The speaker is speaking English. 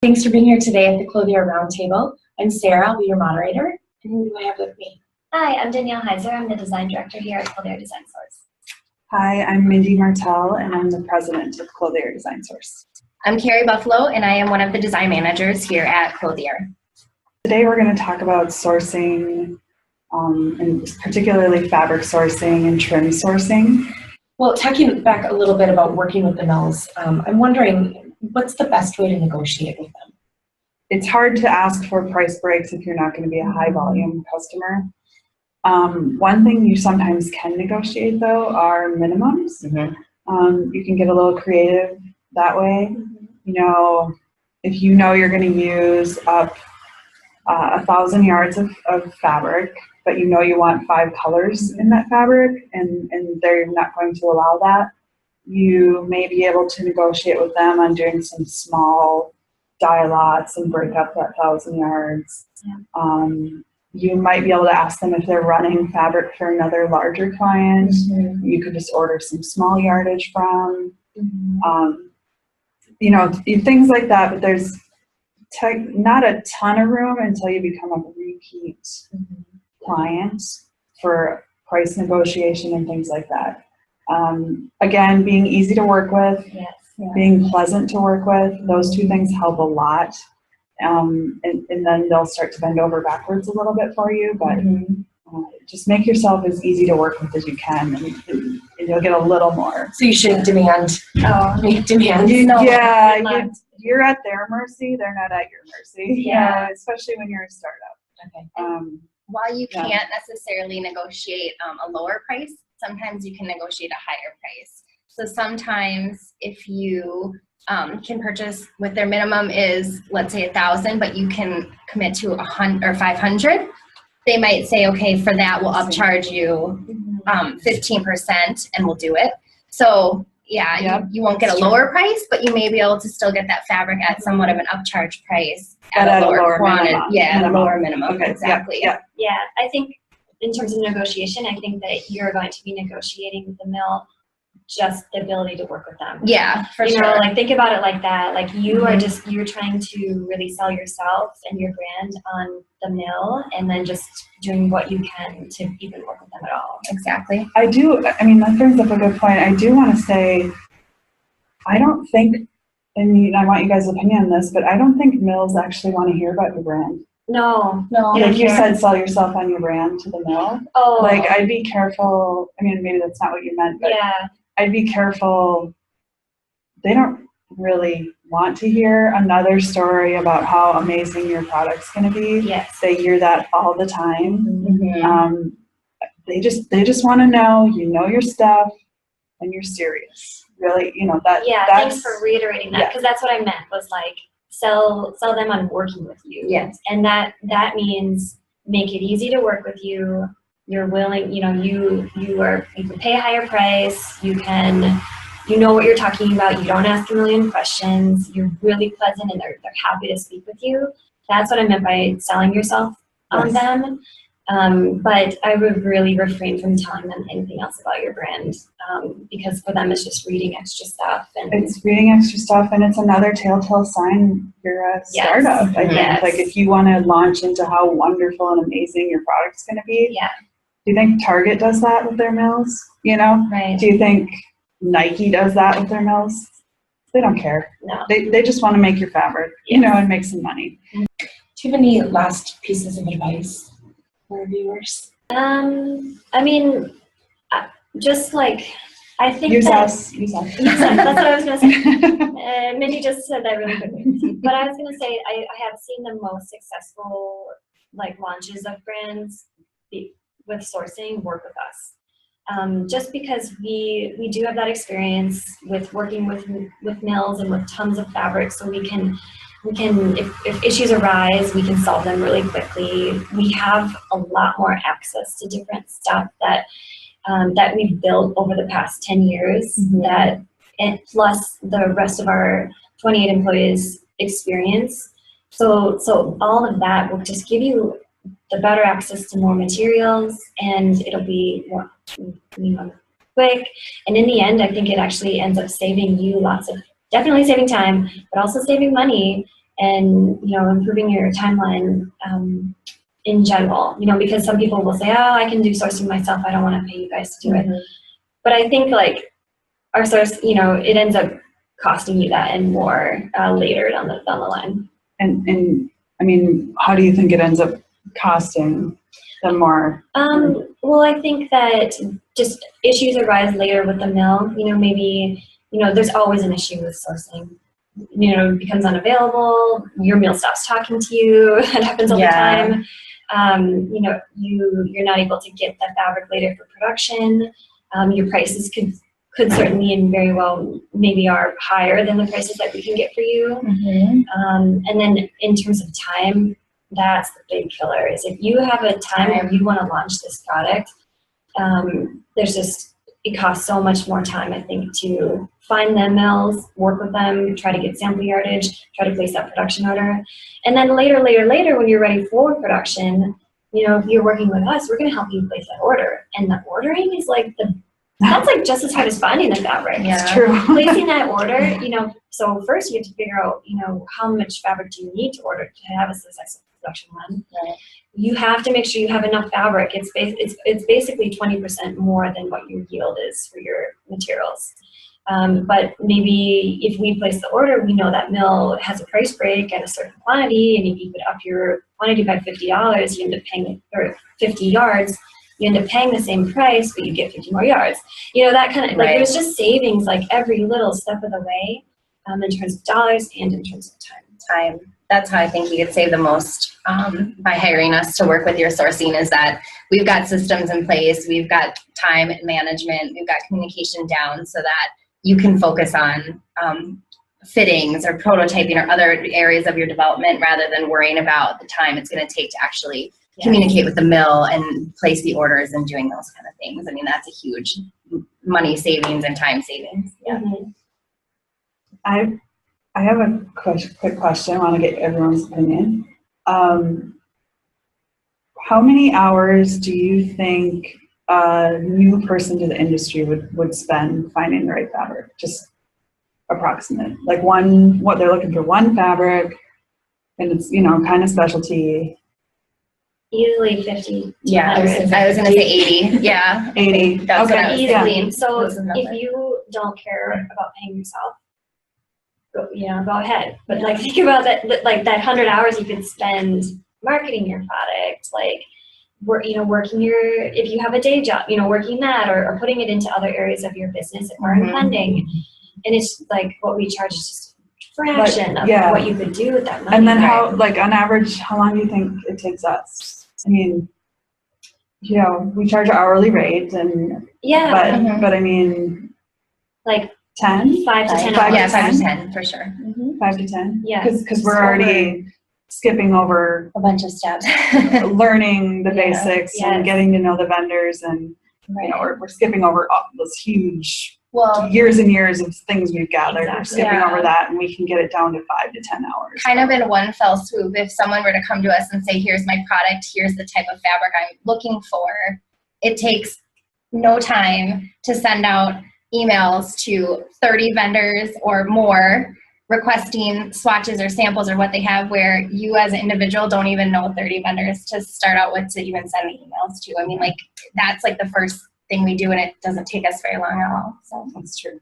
Thanks for being here today at the Clothier Round Table. I'm Sarah, I'll be your moderator. And who do I have with me? Hi, I'm Danielle Heiser. I'm the design director here at Clothier Design Source. Hi, I'm Mindy Martell, and I'm the president of Clothier Design Source. I'm Carrie Buffalo, and I am one of the design managers here at Clothier. Today we're going to talk about sourcing, and particularly fabric sourcing and trim sourcing. Well, talking back a little bit about working with the mills, I'm wondering, what's the best way to negotiate with them? It's hard to ask for price breaks if you're not going to be a high volume customer. One thing you sometimes can negotiate, though, are minimums. You can get a little creative that way. You know, if you know you're going to use up 1,000 yards of fabric, but you know you want 5 colors in that fabric, and they're not going to allow that, you may be able to negotiate with them on doing some small dye lots and break up that 1,000 yards. You might be able to ask them if they're running fabric for another larger client. You could just order some small yardage from. You know, things like that, but there's not a ton of room until you become a repeat client for price negotiation and things like that. Again, being easy to work with, being pleasant to work with, those two things help a lot. And then they'll start to bend over backwards a little bit for you, but just make yourself as easy to work with as you can, and you'll get a little more. So you shouldn't demand, make demands. You're at their mercy, they're not at your mercy. Especially when you're a startup. While you can't necessarily negotiate a lower price, sometimes you can negotiate a higher price. So sometimes if you can purchase with their minimum is, let's say 1,000, but you can commit to 100 or 500. They might say, okay, for that we'll upcharge you 15%, and we'll do it. So you won't get a lower price, but you may be able to still get that fabric at somewhat of an upcharge price at a lower quantity. A lower minimum. Okay. Exactly. Yeah, I think in terms of negotiation, I think that you're going to be negotiating with the mill just the ability to work with them. Yeah, for sure. You know, like think about it like that. Like you are you're trying to really sell yourself and your brand on the mill, and then just doing what you can to even work with them at all. Exactly. I mean, that brings up a good point. I do want to say, I don't think, and I want you guys' opinion on this, but I don't think mills actually want to hear about your brand. No. Like you said, sell yourself on your brand to the mill. Like I'd be careful. I mean, maybe that's not what you meant, but I'd be careful. They don't really want to hear another story about how amazing your product's going to be. They hear that all the time. They just want to know you know your stuff and you're serious. Really, you know that. Thanks for reiterating that, because that's what I meant was like sell them on working with you. And that means make it easy to work with you. You're willing, you know, you can pay a higher price, you know what you're talking about, you don't ask a million questions, you're really pleasant, and they're happy to speak with you. That's what I meant by selling yourself on them. But I would really refrain from telling them anything else about your brand, because for them it's just reading extra stuff. And it's reading extra stuff, and it's another telltale sign you're a startup. I think, like if you want to launch into how wonderful and amazing your product's going to be. Do you think Target does that with their mills? You know? Do you think Nike does that with their mills? They don't care. No. They just want to make your fabric, you know, and make some money. Do you have any last pieces of advice for our viewers? I mean, just like, I think Use us. Use us. That's what I was going to say. Mindy just said that really quickly. But I was going to say, I have seen the most successful like launches of brands with sourcing work with us. Just because we do have that experience with working with mills and with tons of fabric, so we can if issues arise, we can solve them really quickly. We have a lot more access to different stuff that we've built over the past 10 years, and plus the rest of our 28 employees experience. So all of that will just give you the better access to more materials, and it'll be more quick. And in the end, I think it actually ends up saving you definitely saving time, but also saving money, and, improving your timeline in general, because some people will say, oh, I can do sourcing myself. I don't want to pay you guys to do it. But I think like our source, it ends up costing you that and more later down the line. And I mean, how do you think it ends up costing them more? Well, I think that just issues arise later with the mill. Maybe, there's always an issue with sourcing. It becomes unavailable. Your mill stops talking to you. It happens all the time. You're not able to get the fabric later for production. Your prices could certainly and very well maybe are higher than the prices that we can get for you. And then in terms of time, that's the big killer. Is if you have a time where you want to launch this product, it costs so much more time, I think, to find the mills, work with them, try to get sample yardage, try to place that production order. And then later, when you're ready for production, if you're working with us, we're going to help you place that order. And the ordering is that's like just as hard as finding the fabric. Yeah. It's true. Placing that order, so first you have to figure out, how much fabric do you need to order to have a successful production run. Right. You have to make sure you have enough fabric. It's basically 20% more than what your yield is for your materials. But maybe if we place the order, we know that mill has a price break at a certain quantity, and if you could up your quantity by $50, you end up paying, or 50 yards, you end up paying the same price, but you get 50 more yards. That kind of, there's just savings like every little step of the way, in terms of dollars and in terms of time. That's how I think you could save the most by hiring us to work with your sourcing, is that we've got systems in place, we've got time management, we've got communication down so that you can focus on fittings or prototyping or other areas of your development rather than worrying about the time it's going to take to actually communicate with the mill and place the orders and doing those kind of things. I mean, that's a huge money savings and time savings. Yeah. I have a quick question. I want to get everyone's opinion. How many hours do you think a new person to the industry would spend finding the right fabric? Just approximate. Like what they're looking for, one fabric, and it's, kind of specialty. Easily 50. Yeah, I was going to say 80. Yeah. 80. That's okay. what I was Easily. thinking. So if you don't care about paying yourself, go ahead. But think about that, that 100 hours you could spend marketing your product, working if you have a day job, working that or putting it into other areas of your business, acquiring funding. And it's what we charge is just a fraction of what you could do with that money. And then how, on average, how long do you think it takes us? I mean, we charge an hourly rate and but I mean, 10? 5 to 10 5 hours. 5 to 10 for sure. 5 to 10? Yeah. Because we're already skipping over A bunch of steps. learning the basics and getting to know the vendors, and we're skipping over this huge years and years of things we've gathered. Exactly. We're skipping over that, and we can get it down to 5 to 10 hours. Kind of in one fell swoop, if someone were to come to us and say, here's my product, here's the type of fabric I'm looking for, it takes no time to send out emails to 30 vendors or more requesting swatches or samples or what they have, where you as an individual don't even know 30 vendors to start out with to even send the emails to. I mean, that's the first thing we do, and it doesn't take us very long at all. So That's true.